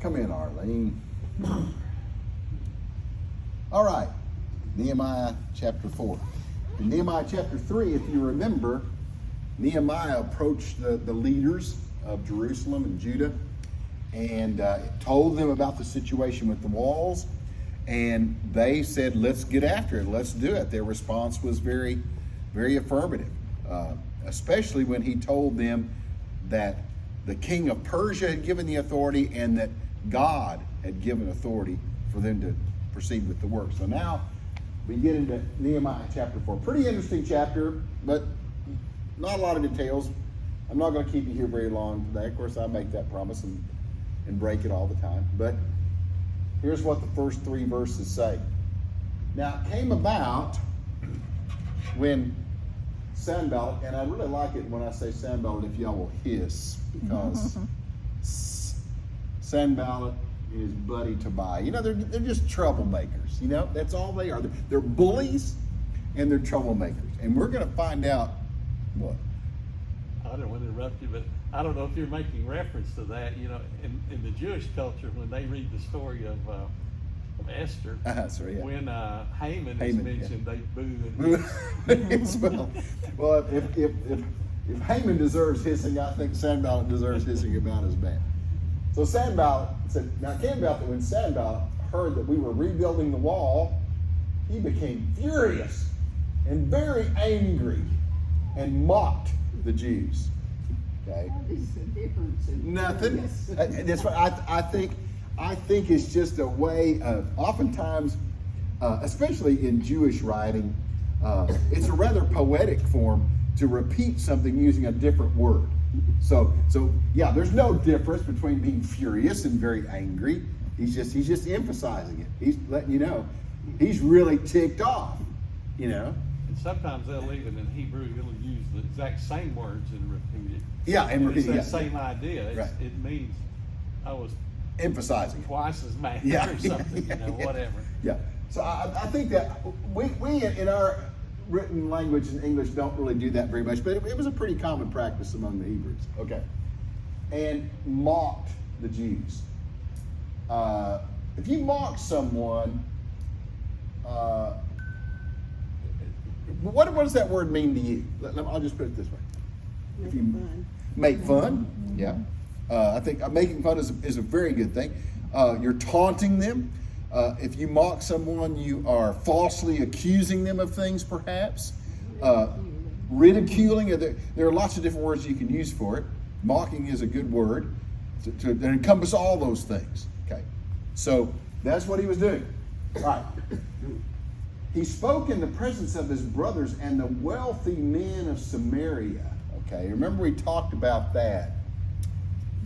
Come in, Arlene. All right, Nehemiah chapter 4. In Nehemiah chapter 3, if you remember, Nehemiah approached the leaders of Jerusalem and Judah and told them about the situation with the walls. And they said, let's get after it. Let's do it. Their response was very, very affirmative, especially when he told them that the king of Persia had given the authority and that God had given authority for them to proceed with the work. So now we get into Nehemiah chapter 4. Pretty interesting chapter, but not a lot of details. I'm not going to keep you here very long today. Of course, I make that promise and break it all the time. But here's what the first 3 verses say. Now, it came about when Sanballat, and I really like it when I say Sanballat if y'all will hiss, because Sanballat and his buddy Tobiah, you know, they're just troublemakers, you know, that's all they are. They're bullies and they're troublemakers. And we're going to find out what. I don't want to interrupt you, but I don't know if you're making reference to that. You know, in the Jewish culture, when they read the story of Esther, sorry, yeah. when Haman is mentioned, yeah. they boo and well, if Haman deserves hissing, I think Sanballat deserves hissing about as bad. So Sanballat said, now it came about that when Sanballat heard that we were rebuilding the wall, he became furious and very angry and mocked the Jews. Okay. What is the difference in Nothing. That's what I think. I think it's just a way of, oftentimes, especially in Jewish writing, it's a rather poetic form to repeat something using a different word. So yeah, there's no difference between being furious and very angry. He's just emphasizing it. He's letting you know he's really ticked off. You know. And sometimes they'll even in Hebrew it'll use the exact same words and repeat it. Yeah, and it's that yeah. same idea. Right. It means I was emphasizing twice as mad yeah. or something, yeah. you know, whatever. Yeah. So I think that we in our written language in English don't really do that very much, but it was a pretty common practice among the Hebrews. Okay. And mocked the Jews. If you mock someone, what does that word mean to you? I'll just put it this way. Make fun. Make fun, yeah. I think making fun is a very good thing. You're taunting them. If you mock someone, you are falsely accusing them of things, perhaps. Ridiculing. There are lots of different words you can use for it. Mocking is a good word to encompass all those things. Okay, so that's what he was doing. All right. He spoke in the presence of his brothers and the wealthy men of Samaria. Okay, remember we talked about that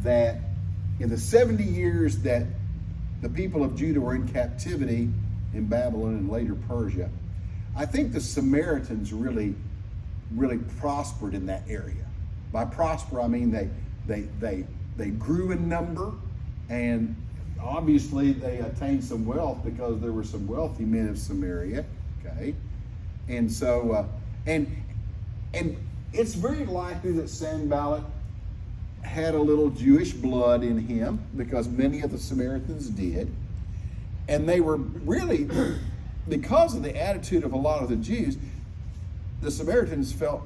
in the 70 years that the people of Judah were in captivity in Babylon and later Persia, I think the Samaritans really prospered in that area. By prosper, I mean they grew in number, and obviously they attained some wealth because there were some wealthy men of Samaria. Okay, and so and it's very likely that Sanballat had a little Jewish blood in him because many of the Samaritans did. And they were really, because of the attitude of a lot of the Jews, the Samaritans felt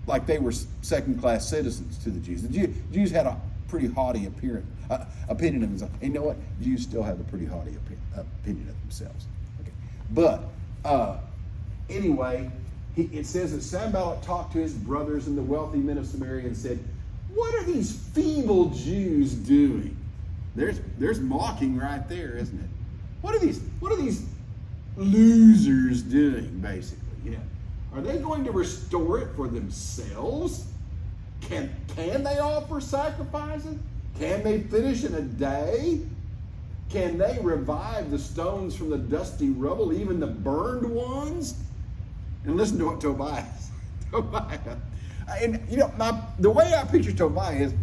like they were second-class citizens to the Jews. The Jews had a pretty haughty opinion of themselves. And you know what? Jews still have a pretty haughty opinion of themselves. Okay. But anyway, it says that Sanballat talked to his brothers and the wealthy men of Samaria and said, "What are these feeble Jews doing?" There's mocking right there, isn't it? What are these losers doing, basically? You know, are they going to restore it for themselves? Can they offer sacrifices? Can they finish in a day? Can they revive the stones from the dusty rubble, even the burned ones? And listen to what Tobiah says. And you know, the way I picture Tobiah is,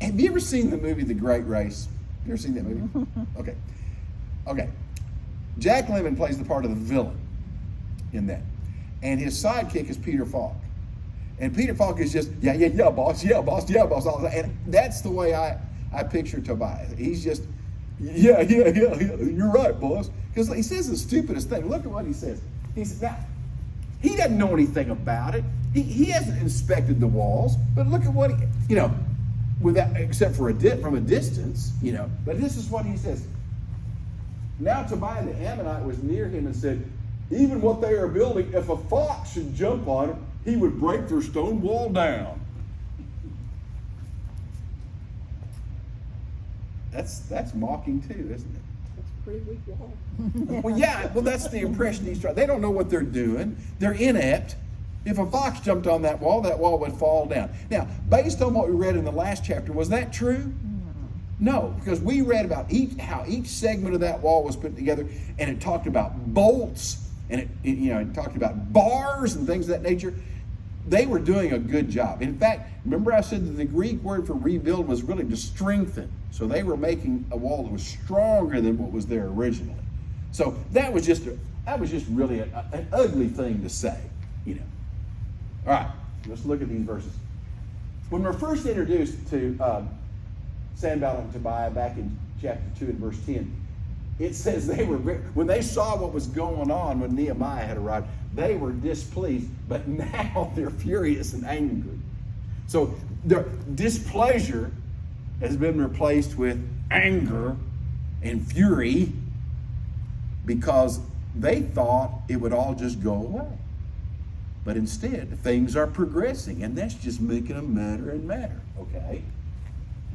have you ever seen the movie The Great Race? You ever seen that movie? Okay. Jack Lemmon plays the part of the villain in that. And his sidekick is Peter Falk. And Peter Falk is just, yeah, boss, all the time. And that's the way I picture Tobiah. He's just, yeah, you're right, boss. Because he says the stupidest thing. Look at what he says. He says, now, he doesn't know anything about it. He hasn't inspected the walls. But look at what except for from a distance, But this is what he says. Now Tobiah the Ammonite was near him and said, even what they are building, if a fox should jump on it, he would break their stone wall down. That's mocking too, isn't it? That's a pretty weak wall. Well, that's the impression he's trying. They don't know what they're doing. They're inept. If a fox jumped on that wall would fall down. Now, based on what we read in the last chapter, was that true? No, because we read about how each segment of that wall was put together, and it talked about bolts, and it talked about bars and things of that nature. They were doing a good job. In fact, remember I said that the Greek word for rebuild was really to strengthen. So they were making a wall that was stronger than what was there originally. So that was just really an ugly thing to say, All right, let's look at these verses. When we're first introduced to Sanballat and Tobiah back in chapter 2 and verse 10, it says when they saw what was going on when Nehemiah had arrived, they were displeased, but now they're furious and angry. So their displeasure has been replaced with anger and fury because they thought it would all just go away. But instead, things are progressing, and that's just making them madder and madder, okay?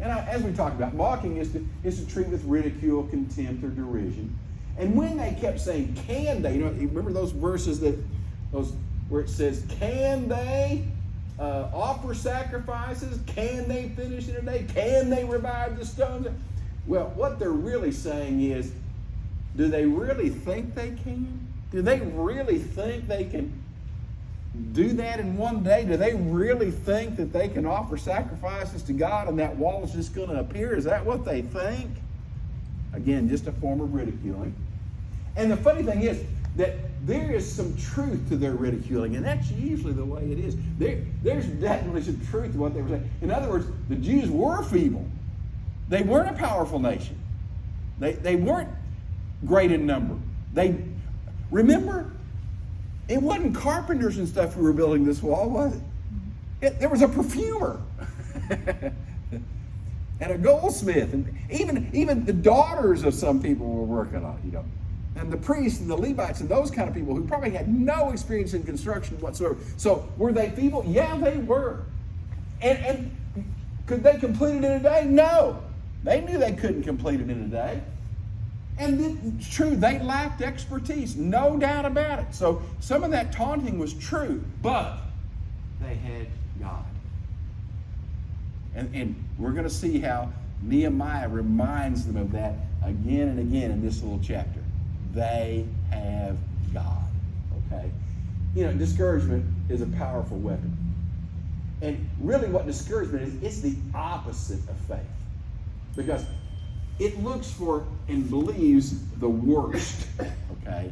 And as we talked about, mocking is to treat with ridicule, contempt, or derision. And when they kept saying, can they, you remember those verses where it says, can they offer sacrifices? Can they finish in a day? Can they revive the stones? Well, what they're really saying is, do they really think they can? Do they really think they can do that in one day? Do they really think that they can offer sacrifices to God and that wall is just going to appear? Is that what they think? Again, just a form of ridiculing. And the funny thing is that there is some truth to their ridiculing, and that's usually the way it is. There's definitely some truth to what they were saying. In other words, the Jews were feeble. They weren't a powerful nation. They weren't great in number. Remember, it wasn't carpenters and stuff who were building this wall, was it? There was a perfumer and a goldsmith, and even the daughters of some people were working on it, And the priests and the Levites and those kind of people who probably had no experience in construction whatsoever. So were they feeble? Yeah, they were. And could they complete it in a day? No. They knew they couldn't complete it in a day. And it's true, they lacked expertise, no doubt about it. So some of that taunting was true, but they had God. And we're going to see how Nehemiah reminds them of that again and again in this little chapter. They have God, okay? Discouragement is a powerful weapon. And really what discouragement is, it's the opposite of faith. Because it looks for and believes the worst, okay?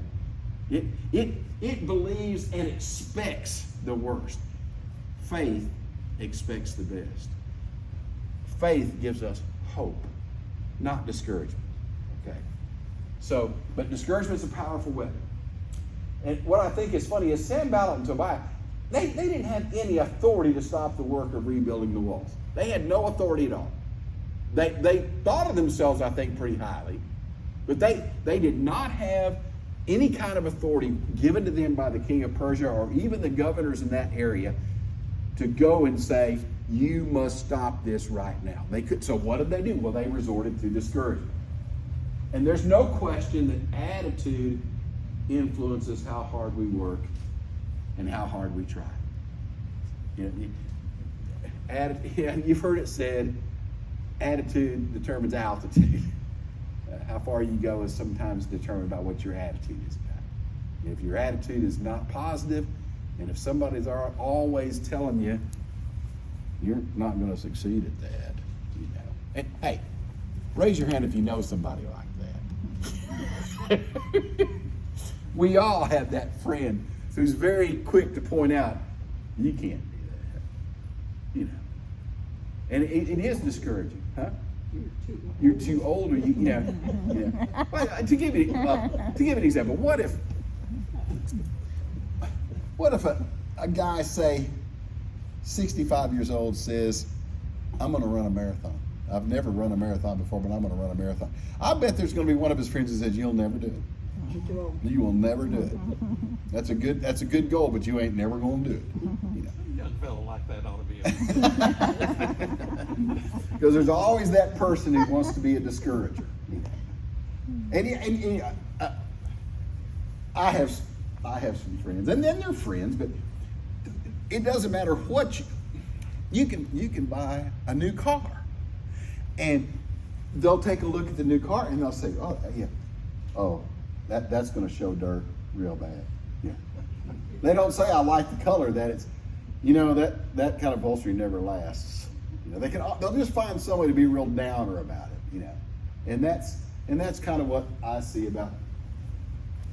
It believes and expects the worst. Faith expects the best. Faith gives us hope, not discouragement, okay? So, but discouragement is a powerful weapon. And what I think is funny is Sanballat and Tobiah, they didn't have any authority to stop the work of rebuilding the walls. They had no authority at all. They thought of themselves, I think, pretty highly, but they did not have any kind of authority given to them by the king of Persia or even the governors in that area to go and say, you must stop this right now. They could. So what did they do? Well, they resorted to discouragement. And there's no question that attitude influences how hard we work and how hard we try. You've heard it said, attitude determines altitude. How far you go is sometimes determined by what your attitude is about. If your attitude is not positive, and if somebody's always telling you, you're not going to succeed at that, And hey, raise your hand if you know somebody like that. We all have that friend who's very quick to point out, you can't do that. You know. And it is discouraging, huh? You're too old. You're too old, or you know. Yeah. Well, to give you an example, what if a guy, say 65 years old, says, I'm going to run a marathon. I've never run a marathon before, but I'm going to run a marathon. I bet there's going to be one of his friends that says, you'll never do it. You will never do it. That's a good goal, but you ain't never going to do it. You know. A young fellow like that ought to be Because there's always that person who wants to be a discourager. And I have some friends, and then they're friends, but it doesn't matter what you can buy a new car, and they'll take a look at the new car and they'll say, oh yeah, oh that's going to show dirt real bad. Yeah. They don't say I like the color, that it's, you know, that kind of upholstery never lasts. You know, they'll just find some way to be real downer about it, you know. And that's kind of what I see about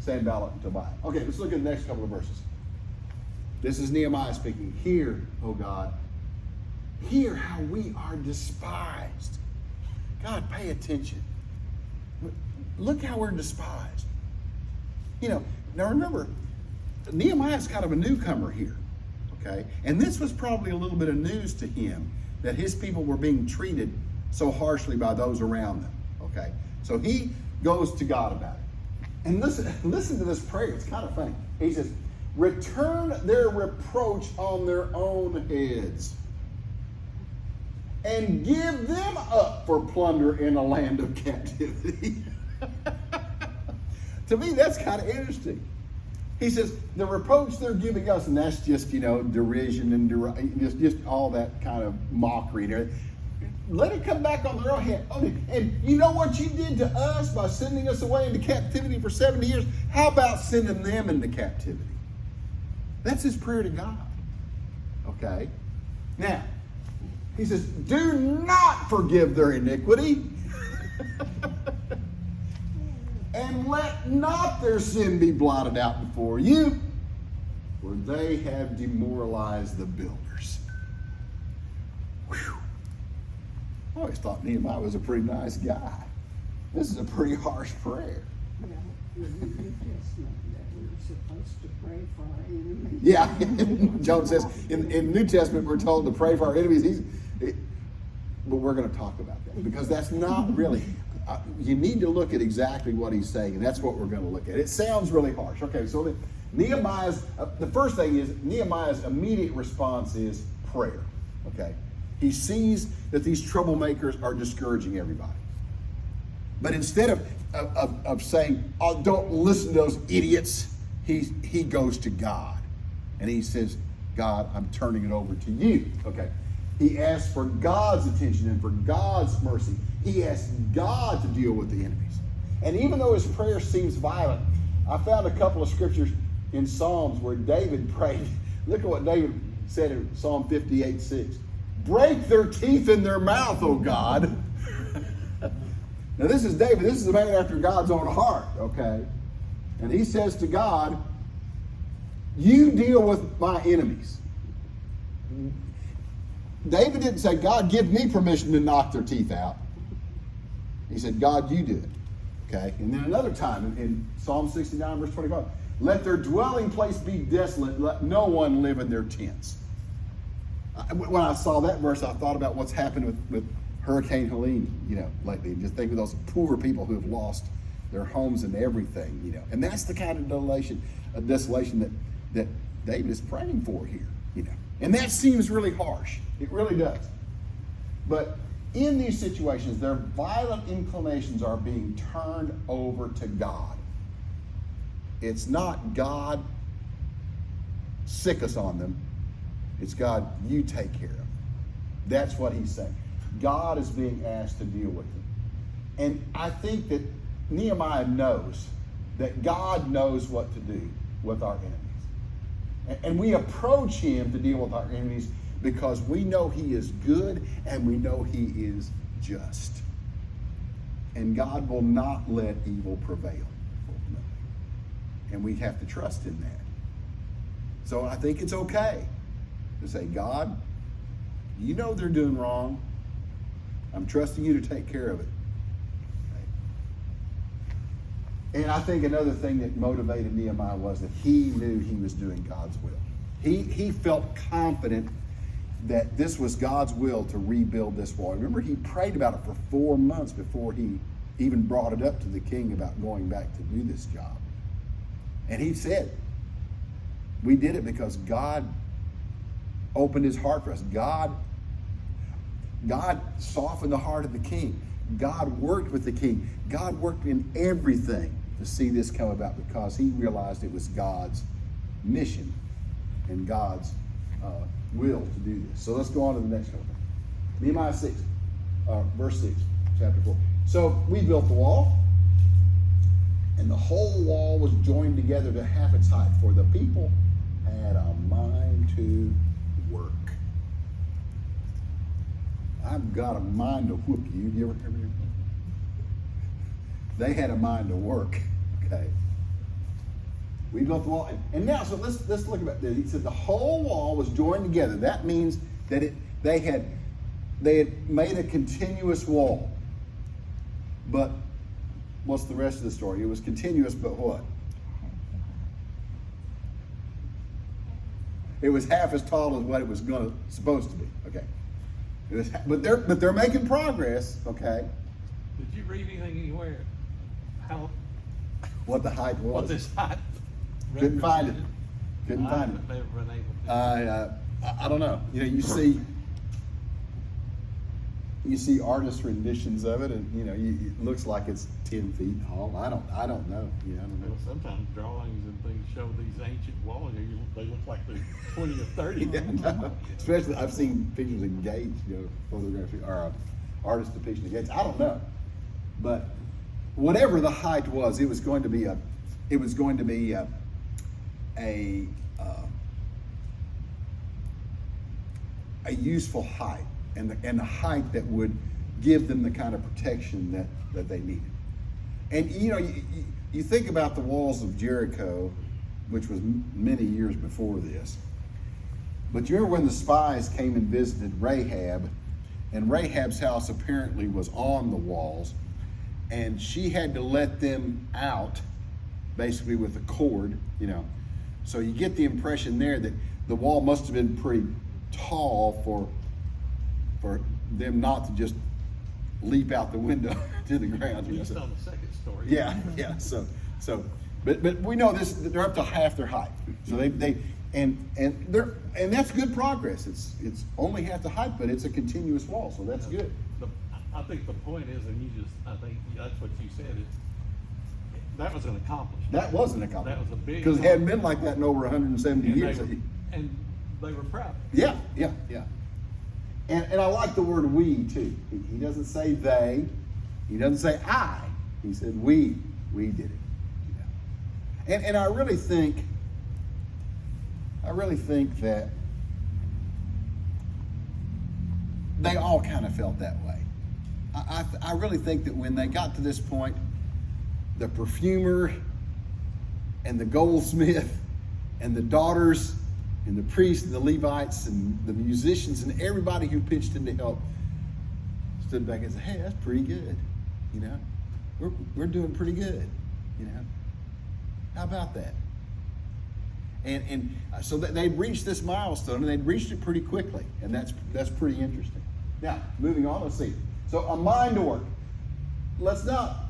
Sanballat and Tobiah. Okay, let's look at the next couple of verses. This is Nehemiah speaking. Hear, O God, hear how we are despised. God, pay attention. Look how we're despised. You know, now remember, Nehemiah's kind of a newcomer here, okay? And this was probably a little bit of news to him, that his people were being treated so harshly by those around them, okay? So he goes to God about it. And listen to this prayer. It's kind of funny. He says, return their reproach on their own heads, and give them up for plunder in a land of captivity. To me, that's kind of interesting. He says, the reproach they're giving us, and that's just, you know, derision and just all that kind of mockery there. Let it come back on their own head. And you know what you did to us by sending us away into captivity for 70 years? How about sending them into captivity? That's his prayer to God. Okay? Now, he says, do not forgive their iniquity. And let not their sin be blotted out before you, for they have demoralized the builders. Whew. I always thought Nehemiah was a pretty nice guy. This is a pretty harsh prayer. Yeah, in the New Testament that we're supposed to pray for our enemies. Yeah, Joan says in New Testament we're told to pray for our enemies. But we're going to talk about that because that's not really. You need to look at exactly what he's saying, and that's what we're going to look at. It sounds really harsh. Okay, so Nehemiah's the first thing is Nehemiah's immediate response is prayer. Okay, he sees that these troublemakers are discouraging everybody, but instead of saying, "Oh, don't listen to those idiots," he goes to God, and he says, "God, I'm turning it over to you." Okay. He asks for God's attention and for God's mercy. He asks God to deal with the enemies. And even though his prayer seems violent, I found a couple of scriptures in Psalms where David prayed. Look at what David said in Psalm 58:6. Break their teeth in their mouth, O God. Now this is David. This is a man after God's own heart, okay? And he says to God, you deal with my enemies. David didn't say, God, give me permission to knock their teeth out. He said, God, you do it. Okay? And then another time in Psalm 69, verse 25, let their dwelling place be desolate, let no one live in their tents. When I saw that verse, I thought about what's happened with Hurricane Helene, you know, lately. Just think of those poor people who have lost their homes and everything, you know. And that's the kind of desolation that David is praying for here, you know. And that seems really harsh. It really does. But in these situations, their violent inclinations are being turned over to God. It's not God, sick us on them. It's God, you take care of them. That's what he's saying. God is being asked to deal with them. And I think that Nehemiah knows that God knows what to do with our enemies. And we approach him to deal with our enemies because we know he is good and we know he is just. And God will not let evil prevail. And we have to trust in that. So I think it's okay to say, God, You know they're doing wrong. I'm trusting you to take care of it. Okay. And I think another thing that motivated Nehemiah was that he knew he was doing God's will. He felt confident that this was God's will to rebuild this wall. Remember, he prayed about it for 4 months before he even brought it up to the king about going back to do this job. And he said, we did it because God opened his heart for us. God softened the heart of the king. God worked with the king. God worked in everything to see this come about because he realized it was God's mission and God's will to do this. So let's go on to the next one. Nehemiah 6, verse 6, chapter 4. So we built the wall, and the whole wall was joined together to half its height, for the people had a mind to work. I've got a mind to whoop you. You ever heard me? They had a mind to work. Okay. We built the wall, and now, so let's look at this. He said the whole wall was joined together. That means that they had made a continuous wall. But what's the rest of the story? It was continuous, but what? It was half as tall as what it was supposed to be. Okay. It was, but they're making progress. Okay. Did you read anything anywhere? How? What the height was? What this height? Couldn't find it. Couldn't find it. I've never been able to. I don't know. You know, you see artist renditions of it, and you know, it looks like it's 10 feet tall. I don't know. You know, I don't know. Well, sometimes drawings and things show these ancient walls. They look like they're 20 or 30. Yeah, no. Especially, I've seen pictures of Gates, you know, photography or artist depiction of Gates. I don't know, but whatever the height was, it was going to be a useful height, and the height that would give them the kind of protection that they needed. And you know, you think about the walls of Jericho, which was many years before this. But you remember when the spies came and visited Rahab, and Rahab's house apparently was on the walls, and she had to let them out, basically with a cord, you know. So you get the impression there that the wall must have been pretty tall for them not to just leap out the window to the ground. At least on the second story. Yeah. But we know this. They're up to half their height. So and that's good progress. It's only half the height, but it's a continuous wall, so that's good. I think the point is, and I think that's what you said. That was an accomplishment. That was an accomplishment. That was a big. Because it hadn't been like that in over 170 years. And they were proud. Yeah. And I like the word we too. He doesn't say they. He doesn't say I. He said we. We did it. Yeah. And I really think that they all kind of felt that way. I really think that when they got to this point, the perfumer and the goldsmith and the daughters and the priests and the Levites and the musicians and everybody who pitched in to help stood back and said, hey, that's pretty good. You know, we're doing pretty good. You know, how about that? And so they'd reached this milestone, and they'd reached it pretty quickly, and that's pretty interesting. Now, moving on, let's see. So a mind to work. Let's not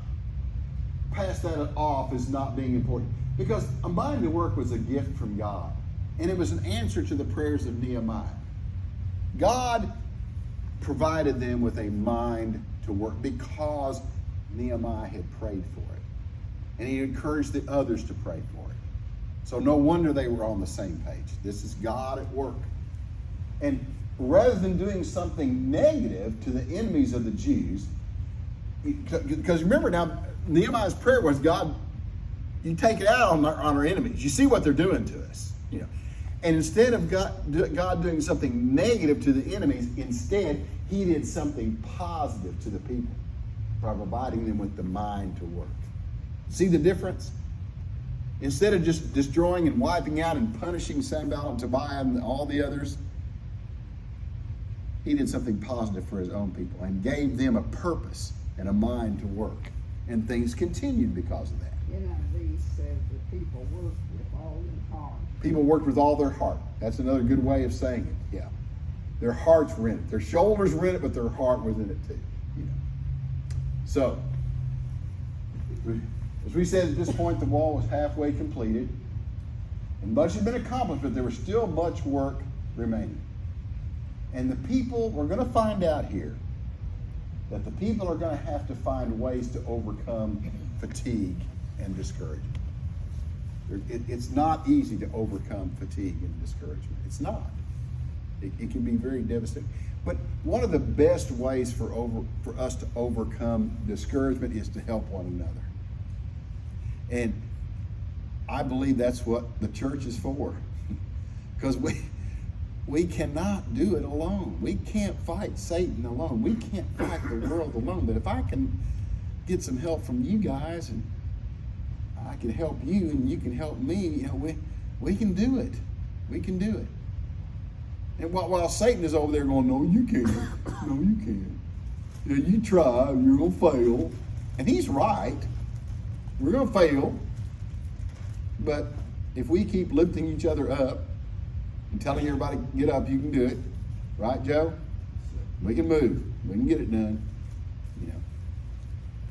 pass that off as not being important, because a mind to work was a gift from God, and it was an answer to the prayers of Nehemiah. God provided them with a mind to work because Nehemiah had prayed for it, and he encouraged the others to pray for it. So no wonder they were on the same page. This is God at work. And rather than doing something negative to the enemies of the Jews, because remember now, Nehemiah's prayer was, God, you take it out on our enemies. You see what they're doing to us. You know. And instead of God doing something negative to the enemies, instead, he did something positive to the people by providing them with the mind to work. See the difference? Instead of just destroying and wiping out and punishing Sanballat and Tobiah and all the others, he did something positive for his own people and gave them a purpose and a mind to work. And things continued because of that. NIV says the people worked with all their heart. People worked with all their heart. That's another good way of saying it, yeah. Their hearts were in it. Their shoulders were in it, but their heart was in it too. You know. So, as we said, at this point, the wall was halfway completed. And much had been accomplished, but there was still much work remaining. And the people, we're going to find out here, that the people are going to have to find ways to overcome fatigue and discouragement. It's not easy to overcome fatigue and discouragement. It's not. It can be very devastating. But one of the best ways for us to overcome discouragement is to help one another. And I believe that's what the church is for. Because we cannot do it alone. We can't fight Satan alone. We can't fight the world alone. But if I can get some help from you guys, and I can help you and you can help me, you know, we can do it. We can do it. And while Satan is over there going, no, you can't. No, you can't. You know, you try, you're going to fail. And he's right. We're going to fail. But if we keep lifting each other up and telling everybody, get up, you can do it. Right, Joe? We can move. We can get it done. You know.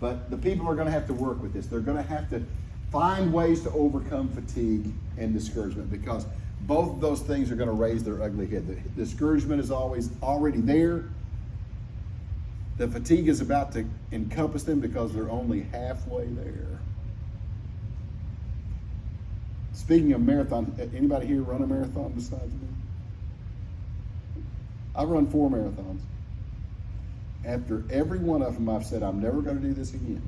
But the people are going to have to work with this. They're going to have to find ways to overcome fatigue and discouragement, because both of those things are going to raise their ugly head. The discouragement is always already there. The fatigue is about to encompass them because they're only halfway there. Speaking of marathon, anybody here run a marathon besides me? I've run 4 marathons. After every one of them, I've said, I'm never going to do this again.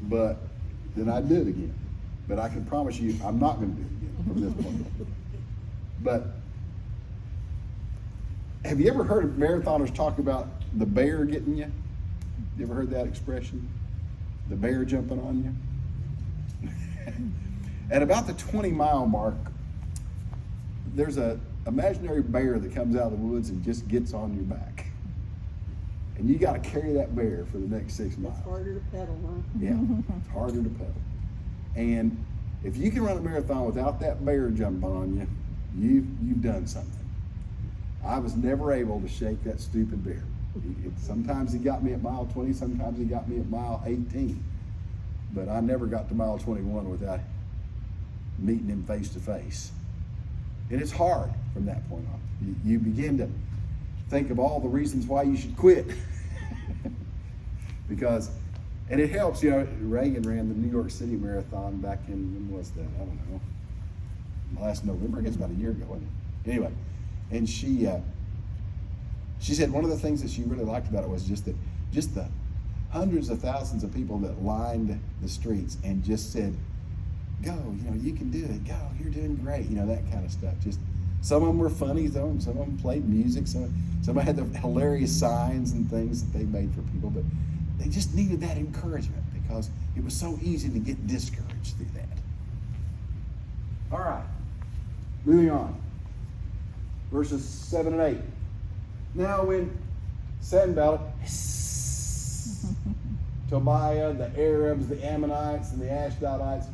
But then I do it again. But I can promise you, I'm not going to do it again from this point on. But have you ever heard of marathoners talk about the bear getting you? You ever heard that expression? The bear jumping on you? At about the 20-mile mark, there's an imaginary bear that comes out of the woods and just gets on your back. And you got to carry that bear for the next 6 miles. It's harder to pedal, huh? Yeah, it's harder to pedal. And if you can run a marathon without that bear jumping on you, you've done something. I was never able to shake that stupid bear. Sometimes he got me at mile 20, sometimes he got me at mile 18. But I never got to mile 21 without meeting him face to face. And it's hard from that point on. You begin to think of all the reasons why you should quit. And it helps, you know, Reagan ran the New York City Marathon back in, when was that? I don't know. Last November, I guess about a year ago, wasn't it? Anyway, and she said one of the things that she really liked about it was just the hundreds of thousands of people that lined the streets and just said, go, you know, you can do it, go, you're doing great, you know, that kind of stuff. Just some of them were funny, some of them played music, some had the hilarious signs and things that they made for people, but they just needed that encouragement because it was so easy to get discouraged through that. All right, moving on. Verses 7 and 8. Now when Sanballat, Tobiah, the Arabs, the Ammonites, and the Ashdodites,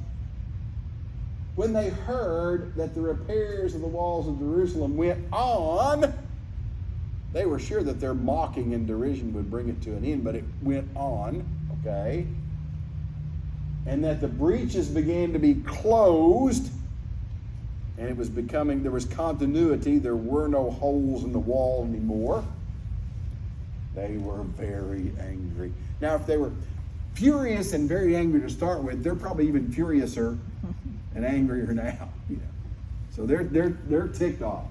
when they heard that the repairs of the walls of Jerusalem went on, they were sure that their mocking and derision would bring it to an end, but it went on, okay? And that the breaches began to be closed, and it was becoming, there was continuity, there were no holes in the wall anymore. They were very angry. Now, if they were furious and very angry to start with, they're probably even furiouser and angrier now. You know. So they're ticked off.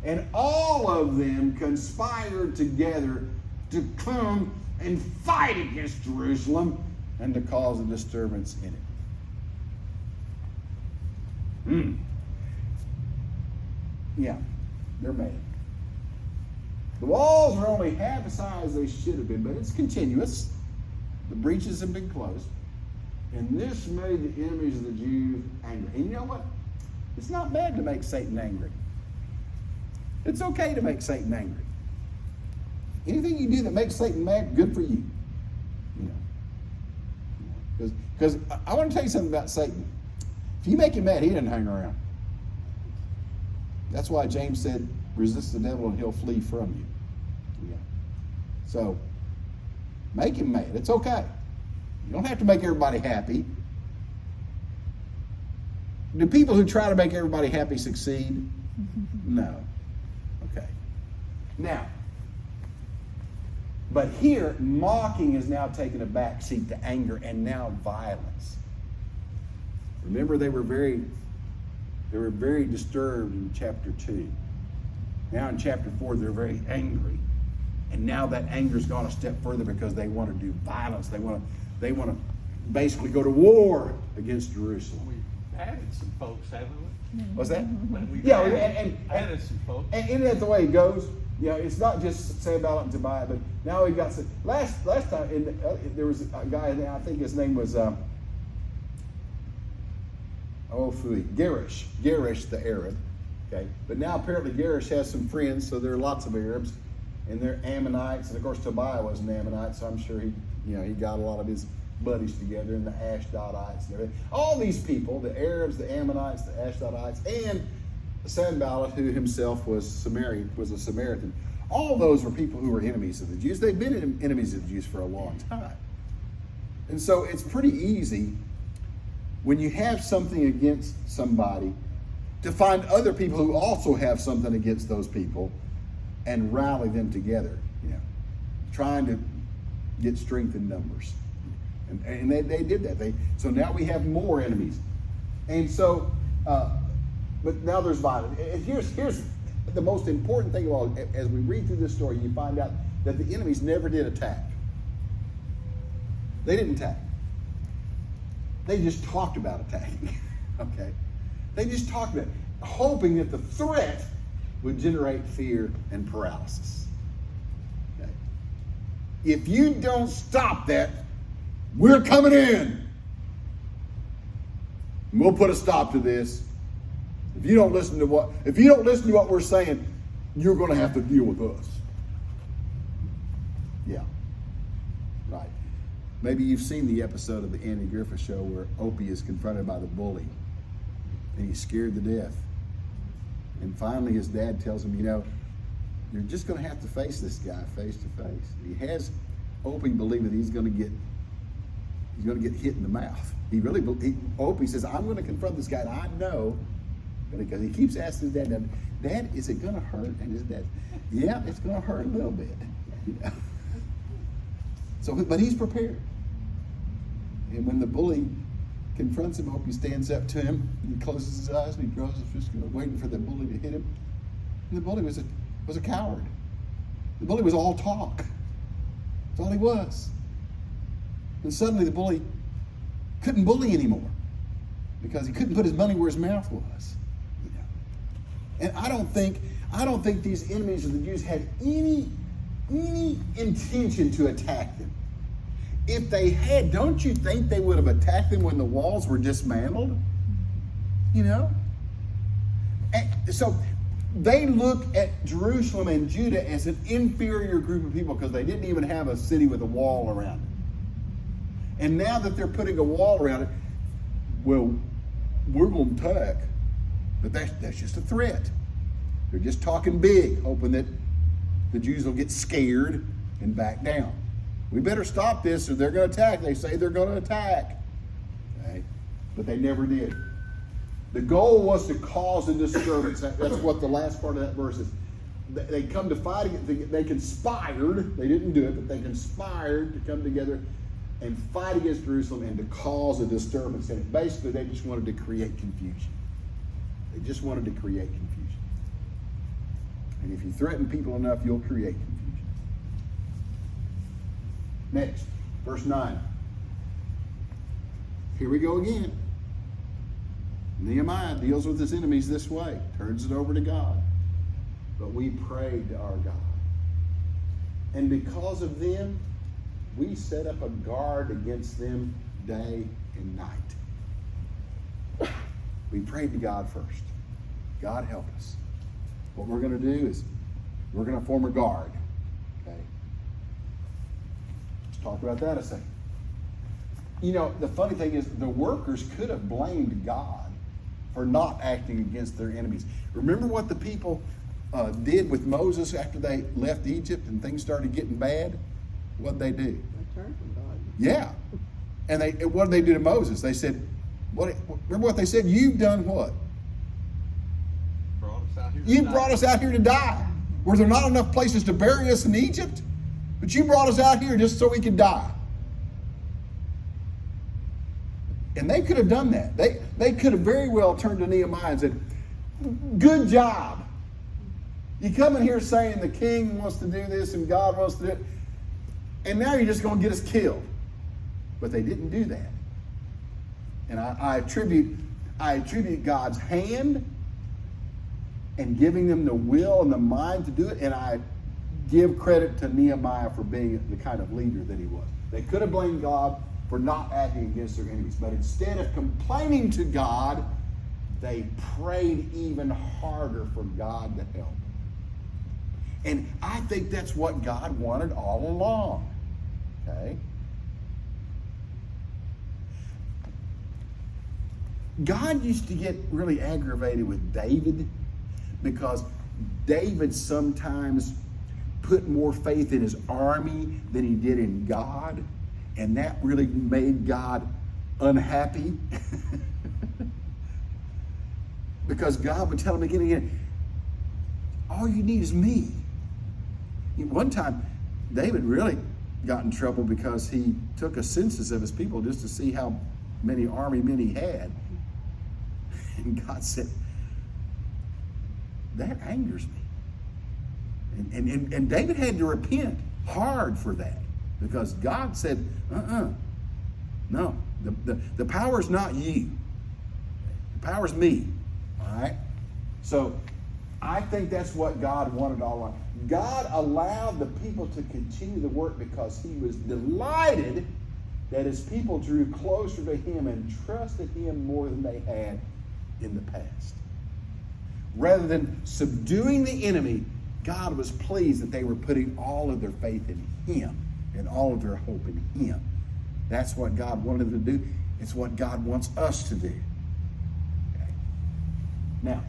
And all of them conspired together to come and fight against Jerusalem and to cause a disturbance in it. Yeah, they're mad. The walls are only half the size they should have been, but it's continuous. The breaches have been closed. And this made the enemies of the Jews angry. And you know what? It's not bad to make Satan angry. It's okay to make Satan angry. Anything you do that makes Satan mad, good for you. You know, because I want to tell you something about Satan. If you make him mad, he doesn't hang around. That's why James said, resist the devil and he'll flee from you. Yeah. So, make him mad. It's okay. You don't have to make everybody happy. Do people who try to make everybody happy succeed? No. Okay. Now, but here, mocking has now taken a back seat to anger and now violence. Remember, they were very disturbed in chapter 2. Now in chapter 4, they're very angry. And now that anger's gone a step further because they want to do violence. They want to basically go to war against Jerusalem. We've added some folks, haven't we? What's that? We've Yeah, added some folks. And isn't that the way it goes? You know, it's not just Sanballat and Tobiah, but now we've got some. Last time there was a guy, I think his name was Garish the Arab. Okay, but now apparently Garish has some friends, so there are lots of Arabs, and they're Ammonites, and of course Tobiah was an Ammonite, so I'm sure he got a lot of his buddies together, and the Ashdodites and everything. All these people, the Arabs, the Ammonites, the Ashdodites, and Sanballat, who himself was a Samaritan. All those were people who were enemies of the Jews. They've been enemies of the Jews for a long time. And so it's pretty easy when you have something against somebody to find other people who also have something against those people and rally them together, trying to get strength in numbers. And they did that. So now we have more enemies. And so, but now there's violence. Here's the most important thing of all. As we read through this story, you find out that the enemies never did attack. They didn't attack. They just talked about attacking. Okay? They just talked about it, hoping that the threat would generate fear and paralysis. Okay? If you don't stop that, we're coming in. And we'll put a stop to this. If you don't listen to what we're saying, you're going to have to deal with us. Yeah. Right. Maybe you've seen the episode of the Andy Griffith Show where Opie is confronted by the bully. And he's scared to death. And finally his dad tells him, you're just going to have to face this guy face to face. He has Opie believe that he's going to get hit in the mouth. Opie says, I'm going to confront this guy, and I know, because he keeps asking his dad, Dad, is it going to hurt? And his dad, yeah, it's going to hurt a little bit. So, but he's prepared. And when the bully confronts him, Opie stands up to him, and he closes his eyes, and he draws his fist, waiting for the bully to hit him. And the bully was a coward. The bully was all talk. That's all he was. And suddenly the bully couldn't bully anymore because he couldn't put his money where his mouth was. And I don't think these enemies of the Jews had any intention to attack them. If they had, don't you think they would have attacked them when the walls were dismantled? And so they look at Jerusalem and Judah as an inferior group of people because they didn't even have a city with a wall around it. And now that they're putting a wall around it, well, we're going to attack. But that's just a threat. They're just talking big, hoping that the Jews will get scared and back down. We better stop this or they're going to attack. They say they're going to attack. Okay? But they never did. The goal was to cause a disturbance. That's what the last part of that verse is. They come to fight against, they conspired. They didn't do it, but they conspired to come together and fight against Jerusalem and to cause a disturbance. And basically, they just wanted to create confusion. They just wanted to create confusion. And if you threaten people enough, you'll create confusion. Next, verse 9. Here we go again. Nehemiah deals with his enemies this way, turns it over to God. But we prayed to our God. And because of them, we set up a guard against them day and night. We prayed to God first. God help us. what we're going to do is we're going to form a guard. Okay? Let's talk about that a second. You know, the funny thing is the workers could have blamed God for not acting against their enemies. Remember what the people did with Moses after they left Egypt and things started getting bad? What'd they do? They turned from God. Yeah. And what did they do to Moses? They said, remember what they said? You've done what? Brought us out here to You die. brought us out here to die. Were there not enough places to bury us in Egypt? But you brought us out here just so we could die. And they could have done that. They could have very well turned to Nehemiah and said, good job. You come in here saying the king wants to do this and God wants to do it, and now you're just going to get us killed. But they didn't do that. And I attribute God's hand and giving them the will and the mind to do it, and I give credit to Nehemiah for being the kind of leader that he was. They could have blamed God for not acting against their enemies, but instead of complaining to God, they prayed even harder for God to help. And I think that's what God wanted all along. Okay? God used to get really aggravated with David because David sometimes put more faith in his army than he did in God, and that really made God unhappy. Because God would tell him again and again, all you need is me. One time, David really got in trouble because he took a census of his people just to see how many army men he had. And God said, that angers me. And David had to repent hard for that because God said, no, the power's not you. The power's me. All right? So I think that's what God wanted all along. God allowed the people to continue the work because he was delighted that his people drew closer to him and trusted him more than they had in the past. Rather than subduing the enemy, God was pleased that they were putting all of their faith in him and all of their hope in him. That's what God wanted them to do. It's what God wants us to do. Okay. Now,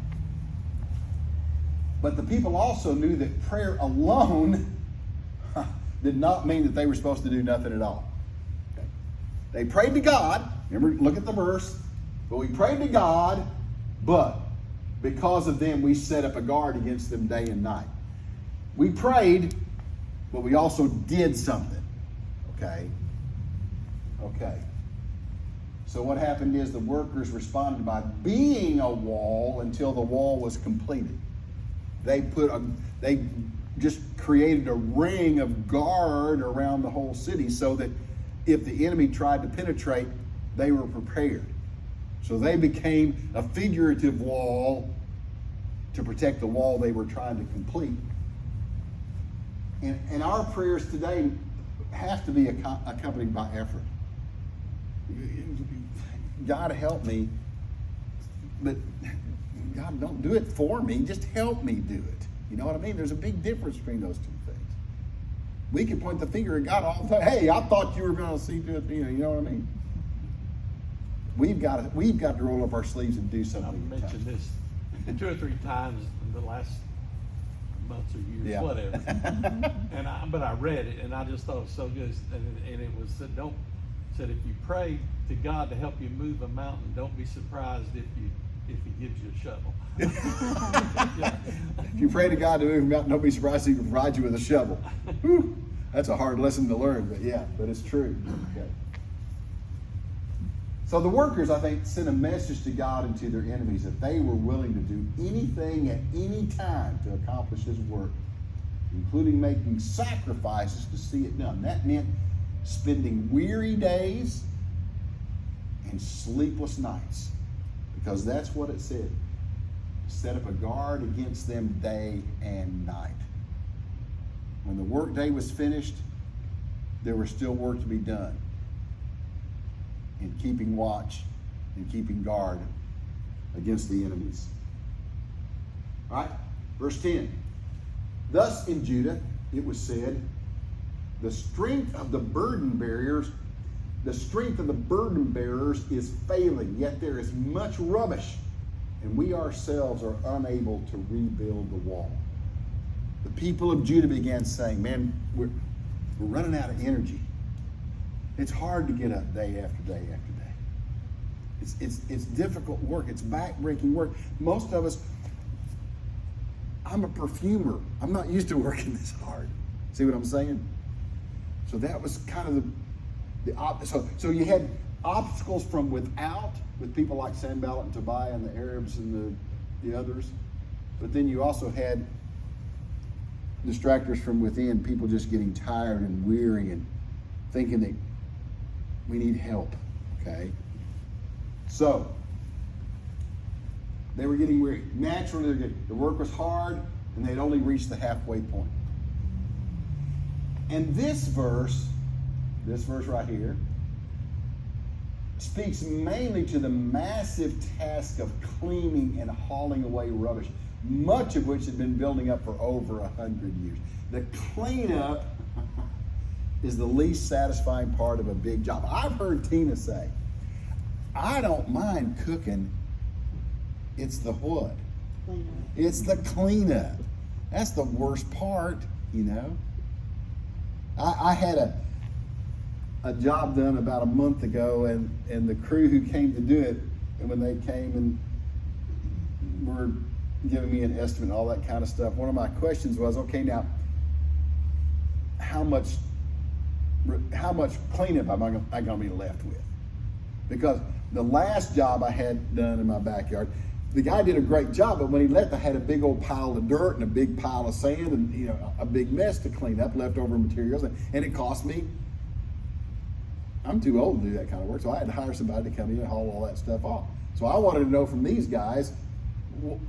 but the people also knew that prayer alone did not mean that they were supposed to do nothing at all. Okay. They prayed to God. Remember, look at the verse. But we prayed to God, but because of them, we set up a guard against them day and night. We prayed, but we also did something. Okay? Okay. So what happened is the workers responded by being a wall until the wall was completed. They just created a ring of guard around the whole city so that if the enemy tried to penetrate, they were prepared. So they became a figurative wall to protect the wall they were trying to complete. And our prayers today have to be accompanied by effort. God help me, but God, don't do it for me. Just help me do it. You know what I mean? There's a big difference between those two things. We can point the finger at God all the time. Hey, I thought you were going to see to it. You know what I mean? We've got to roll up our sleeves and do something. I've mentioned this 2 or 3 times in the last months or years, whatever. But I read it and I just thought it was so good. And it was said if you pray to God to help you move a mountain, don't be surprised if he gives you a shovel. If you pray to God to move a mountain, don't be surprised if he provides you with a shovel. Whew, that's a hard lesson to learn, but it's true. Okay. So the workers, I think, sent a message to God and to their enemies that they were willing to do anything at any time to accomplish his work, including making sacrifices to see it done. That meant spending weary days and sleepless nights, because that's what it said. Set up a guard against them day and night. When the work day was finished, there was still work to be done in keeping watch and keeping guard against the enemies. All right, Verse 10. Thus in Judah it was said, the strength of the burden bearers is failing, yet there is much rubbish, and we ourselves are unable to rebuild the wall. The people of Judah began saying, man, we're running out of energy. It's hard to get up day after day after day. It's difficult work. It's back-breaking work. Most of us, I'm a perfumer. I'm not used to working this hard. See what I'm saying? So that was kind of the opposite. So you had obstacles from without, with people like Sanballat and Tobiah and the Arabs and the others. But then you also had distractors from within, people just getting tired and weary and thinking that we need help, okay? So, they were getting weary. Naturally, the work was hard, and they'd only reached the halfway point. And this verse right here, speaks mainly to the massive task of cleaning and hauling away rubbish, much of which had been building up for over 100 years. The cleanup is the least satisfying part of a big job. I've heard Tina say, I don't mind cooking, it's the what? Cleanup. It's the cleanup. That's the worst part, you know. I had a job done about a month ago, and the crew who came to do it, and when they came and were giving me an estimate and all that kind of stuff, one of my questions was, okay, now, how much cleanup am I going to be left with? Because the last job I had done in my backyard, the guy did a great job, but when he left, I had a big old pile of dirt and a big pile of sand and a big mess to clean up, leftover materials, and it cost me. I'm too old to do that kind of work, so I had to hire somebody to come in and haul all that stuff off. So I wanted to know from these guys,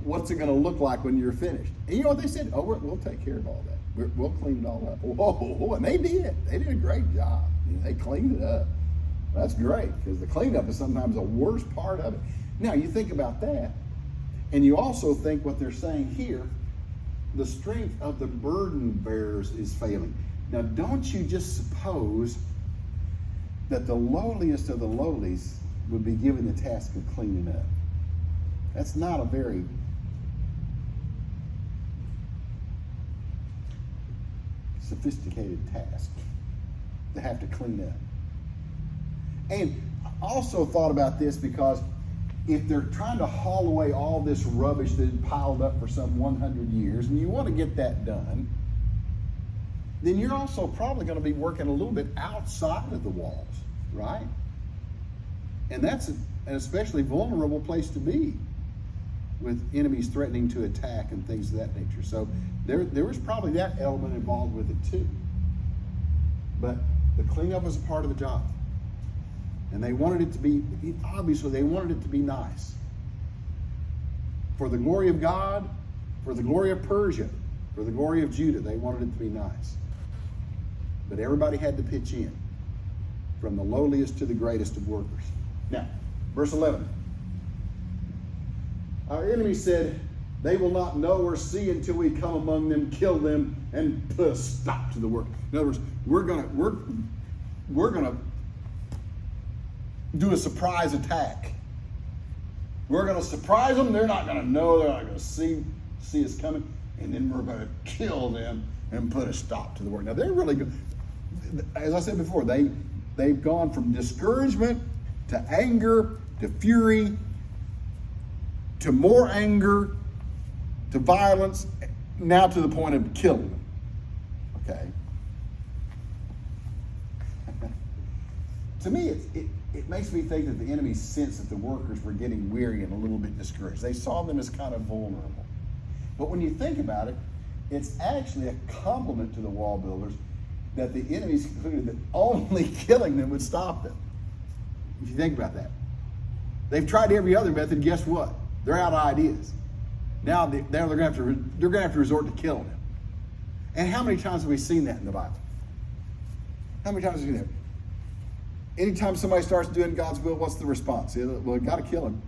what's it going to look like when you're finished? And you know what they said? Oh, we'll take care of all that. We'll clean it all up. Whoa, and they did. They did a great job. They cleaned it up. That's great, because the cleanup is sometimes the worst part of it. Now, you think about that, and you also think what they're saying here, the strength of the burden bearers is failing. Now, don't you just suppose that the lowliest of the lowlies would be given the task of cleaning up? That's not a very sophisticated task to have to clean up. And I also thought about this because if they're trying to haul away all this rubbish that had piled up for some 100 years, and you want to get that done, then you're also probably going to be working a little bit outside of the walls, right? And that's an especially vulnerable place to be, with enemies threatening to attack and things of that nature. So there was probably that element involved with it too. But the cleanup was a part of the job. And they wanted it to be, obviously they wanted it to be nice. For the glory of God, for the glory of Persia, for the glory of Judah, they wanted it to be nice. But everybody had to pitch in, from the lowliest to the greatest of workers. Now, verse 11. Our enemy said, they will not know or see until we come among them, kill them, and put a stop to the work. In other words, we're gonna do a surprise attack. We're gonna surprise them. They're not gonna know. They're not gonna see us coming, and then we're gonna kill them and put a stop to the work. Now they're really good. As I said before, they've gone from discouragement to anger to fury to more anger to violence, now to the point of killing them. Okay. To me, it makes me think that the enemy sensed that the workers were getting weary and a little bit discouraged. They saw them as kind of vulnerable. But when you think about it, it's actually a compliment to the wall builders that the enemies concluded that only killing them would stop them. If you think about that. They've tried every other method, guess what? They're out of ideas. Now they're going to have to resort to killing them. And how many times have we seen that in the Bible? How many times have we seen that? Anytime somebody starts doing God's will, what's the response? Well, we've got to kill him.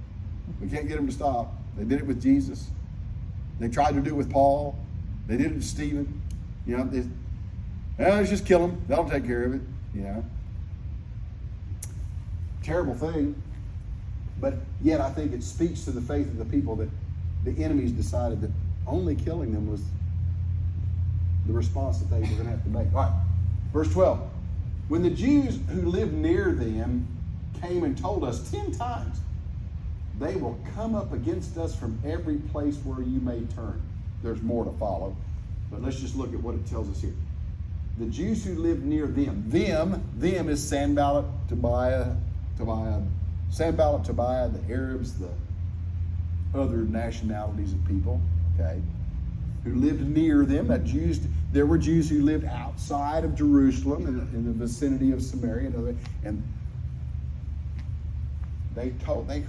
We can't get him to stop. They did it with Jesus. They tried to do it with Paul. They did it with Stephen. You know, let's just kill him. They'll take care of it. You know, terrible thing. But yet I think it speaks to the faith of the people that the enemies decided that only killing them was the response that they were going to have to make. All right, verse 12. When the Jews who lived near them came and told us 10 times, they will come up against us from every place where you may turn. There's more to follow, but let's just look at what it tells us here. The Jews who lived near them is Sanballat, Tobiah, the Arabs, the other nationalities of people, okay, who lived near them. There were Jews who lived outside of Jerusalem in the vicinity of Samaria, and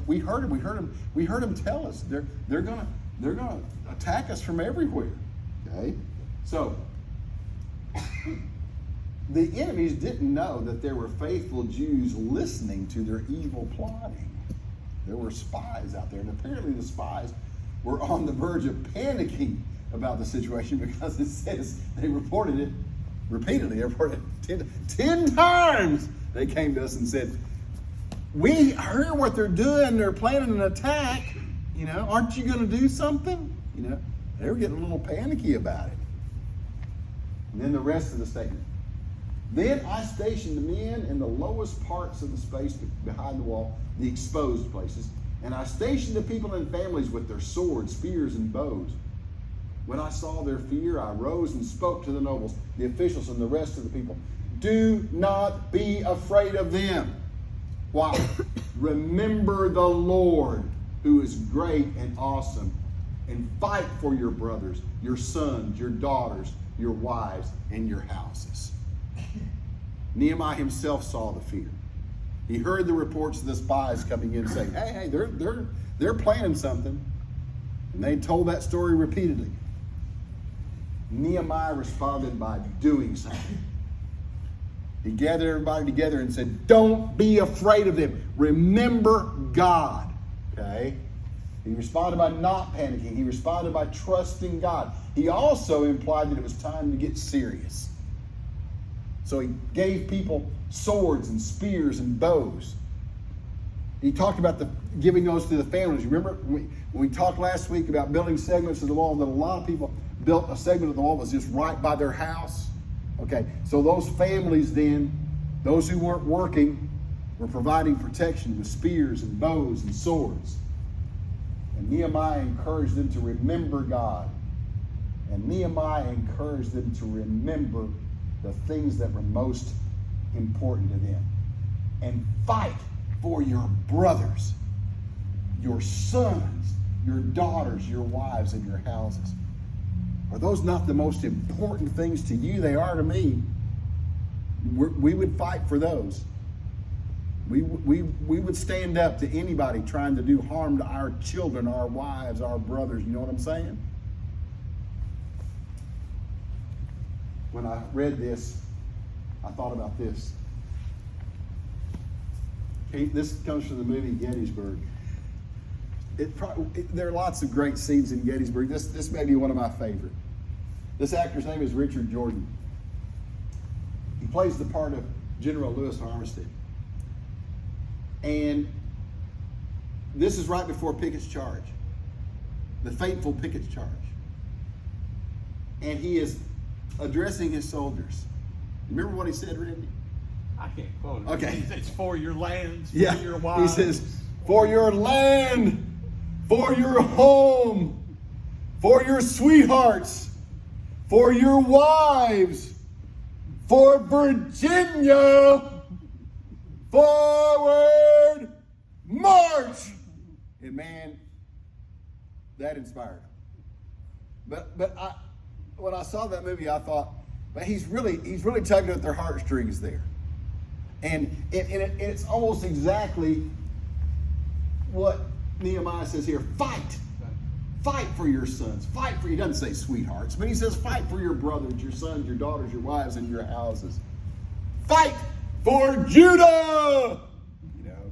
we heard them tell us they're gonna attack us from everywhere. Okay, so the enemies didn't know that there were faithful Jews listening to their evil plotting. There were spies out there, and apparently the spies were on the verge of panicking about the situation, because it says they reported it repeatedly. They reported it 10 times. They came to us and said, we heard what they're doing. They're planning an attack. You know, aren't you going to do something? You know, they were getting a little panicky about it. And then the rest of the statement. Then I stationed the men in the lowest parts of the space behind the wall, the exposed places, and I stationed the people in families with their swords, spears, and bows. When I saw their fear, I rose and spoke to the nobles, the officials, and the rest of the people. Do not be afraid of them. Why? Remember the Lord, who is great and awesome, and fight for your brothers, your sons, your daughters, your wives, and your houses. Nehemiah himself saw the fear. He heard the reports of the spies coming in saying, hey, they're planning something. And they told that story repeatedly. Nehemiah responded by doing something. He gathered everybody together and said, don't be afraid of them. Remember God. Okay? He responded by not panicking. He responded by trusting God. He also implied that it was time to get serious. So he gave people swords and spears and bows. He talked about giving those to the families. Remember when we talked last week about building segments of the wall, that a lot of people built a segment of the wall that was just right by their house. Okay, so those families then, those who weren't working, were providing protection with spears and bows and swords. And Nehemiah encouraged them to remember God. And Nehemiah encouraged them to remember the things that were most important to them. And fight for your brothers, your sons, your daughters, your wives, and your houses. Are those not the most important things to you? They are to me. We would fight for those. We would stand up to anybody trying to do harm to our children, our wives, our brothers. You know what I'm saying? When I read this, I thought about this. This comes from the movie Gettysburg. There are lots of great scenes in Gettysburg. This may be one of my favorite. This actor's name is Richard Jordan. He plays the part of General Lewis Armistead. And this is right before Pickett's charge, the fateful Pickett's charge. And he is addressing his soldiers. Remember what he said, Randy? I can't quote it. Okay. It's for your lands, for Yeah. your wives. He says, for your land, for your home, for your sweethearts, for your wives, for Virginia, forward march. And man, that inspired him. But when I saw that movie, I thought, man, he's really tugging at their heartstrings there. And it's almost exactly what Nehemiah says here. Fight. Fight for your sons. Fight for, he doesn't say sweethearts, but he says fight for your brothers, your sons, your daughters, your wives, and your houses. Fight for Judah. You know,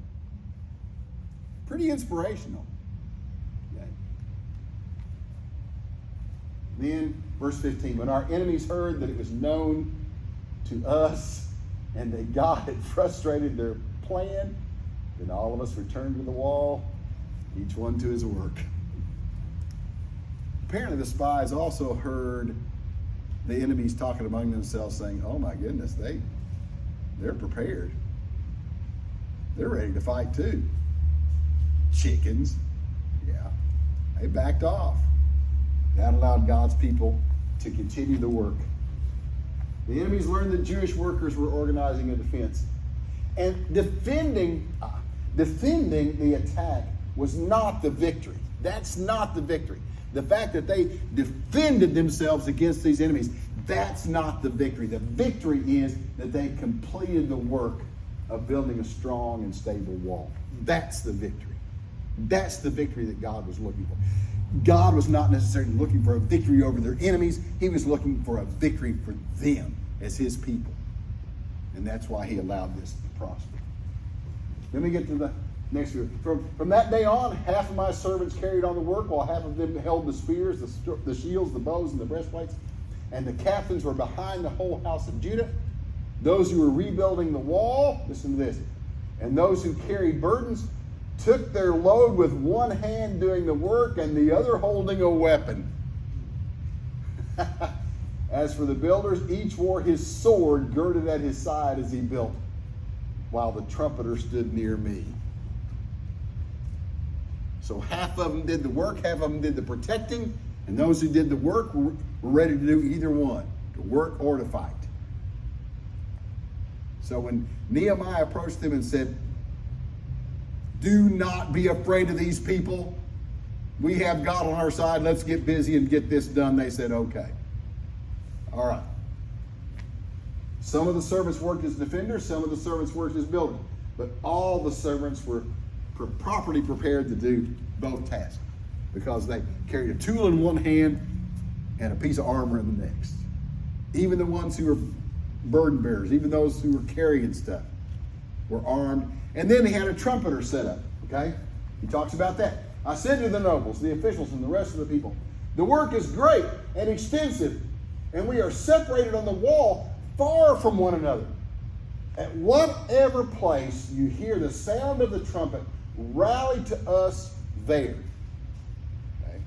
pretty inspirational. Okay. Then, verse 15, when our enemies heard that it was known to us and that God had frustrated their plan, then all of us returned to the wall, each one to his work. Apparently the spies also heard the enemies talking among themselves, saying, oh my goodness, they're prepared. They're ready to fight too. Chickens. Yeah. They backed off. That allowed God's people to continue the work. The enemies learned that Jewish workers were organizing a defense. And defending the attack was not the victory. That's not the victory. The fact that they defended themselves against these enemies, that's not the victory. The victory is that they completed the work of building a strong and stable wall. That's the victory. That's the victory that God was looking for. God was not necessarily looking for a victory over their enemies. He was looking for a victory for them as his people. And that's why he allowed this to prosper. Then we get to the next verse. From that day on, half of my servants carried on the work, while half of them held the spears, the shields, the bows, and the breastplates. And the captains were behind the whole house of Judah. Those who were rebuilding the wall, listen to this, and those who carried burdens took their load with one hand doing the work and the other holding a weapon. As for the builders, each wore his sword girded at his side as he built, while the trumpeter stood near me. So half of them did the work, half of them did the protecting, and those who did the work were ready to do either one, to work or to fight. So when Nehemiah approached them and said, do not be afraid of these people. We have God on our side. Let's get busy and get this done. They said, okay. All right. Some of the servants worked as defenders. Some of the servants worked as builders. But all the servants were properly prepared to do both tasks because they carried a tool in one hand and a piece of armor in the next. Even the ones who were burden bearers, even those who were carrying stuff, were armed. And then he had a trumpeter set up, okay? He talks about that. I said to the nobles, the officials, and the rest of the people, the work is great and extensive, and we are separated on the wall far from one another. At whatever place you hear the sound of the trumpet, rally to us there. Okay?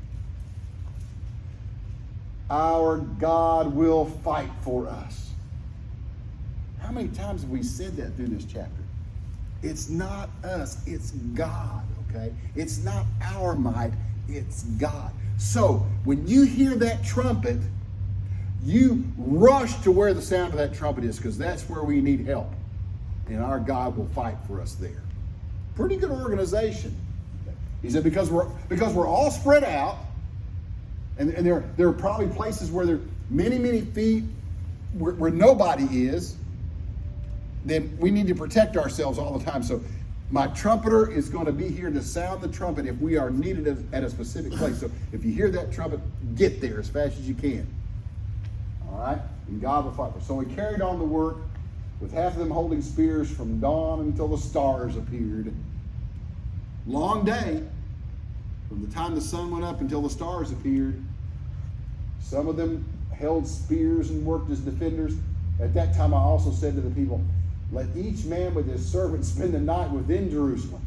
Our God will fight for us. How many times have we said that through this chapter? It's not us, it's God, okay? It's not our might, it's God. So, when you hear that trumpet, you rush to where the sound of that trumpet is because that's where we need help. And our God will fight for us there. Pretty good organization. He said because we're all spread out, and there are probably places where there are many feet where nobody is, then we need to protect ourselves all the time. So my trumpeter is going to be here to sound the trumpet if we are needed at a specific place. So if you hear that trumpet, get there as fast as you can. All right? And God will fight for us. So we carried on the work with half of them holding spears from dawn until the stars appeared. Long day, from the time the sun went up until the stars appeared. Some of them held spears and worked as defenders. At that time I also said to the people, let each man with his servant spend the night within Jerusalem,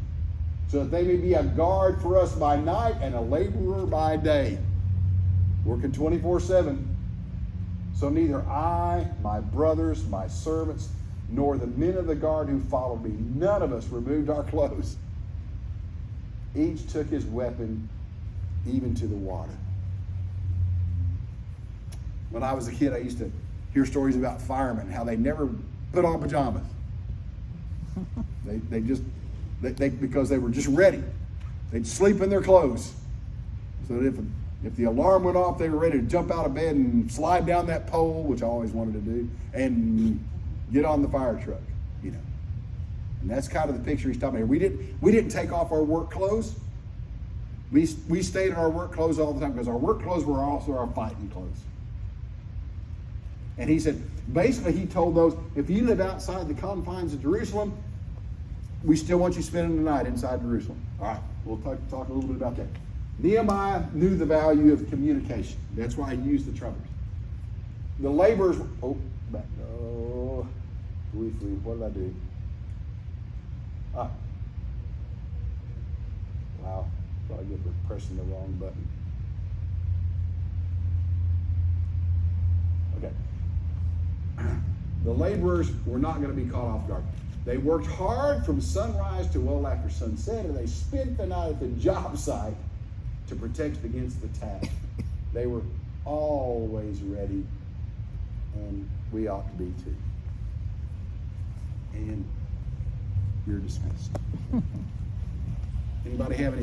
so that they may be a guard for us by night and a laborer by day, working 24/7. So neither I, my brothers, my servants, nor the men of the guard who followed me, none of us removed our clothes. Each took his weapon, even to the water. When I was a kid, I used to hear stories about firemen, how they never put on pajamas. They because they were just ready. They'd sleep in their clothes. So that if the alarm went off, they were ready to jump out of bed and slide down that pole, which I always wanted to do, and get on the fire truck, you know. And that's kind of the picture he's talking about here. We didn't take off our work clothes. We stayed in our work clothes all the time because our work clothes were also our fighting clothes. And he said, basically he told those, if you live outside the confines of Jerusalem, we still want you spending the night inside Jerusalem. All right, we'll talk a little bit about that. Nehemiah knew the value of communication. That's why he used the trumpets. The laborers, what did I do? Wow, probably pressing the wrong button. Okay. The laborers were not going to be caught off guard. They worked hard from sunrise to well after sunset, and they spent the night at the job site to protect against the task. They were always ready, and we ought to be too. And you're dismissed. Anybody have any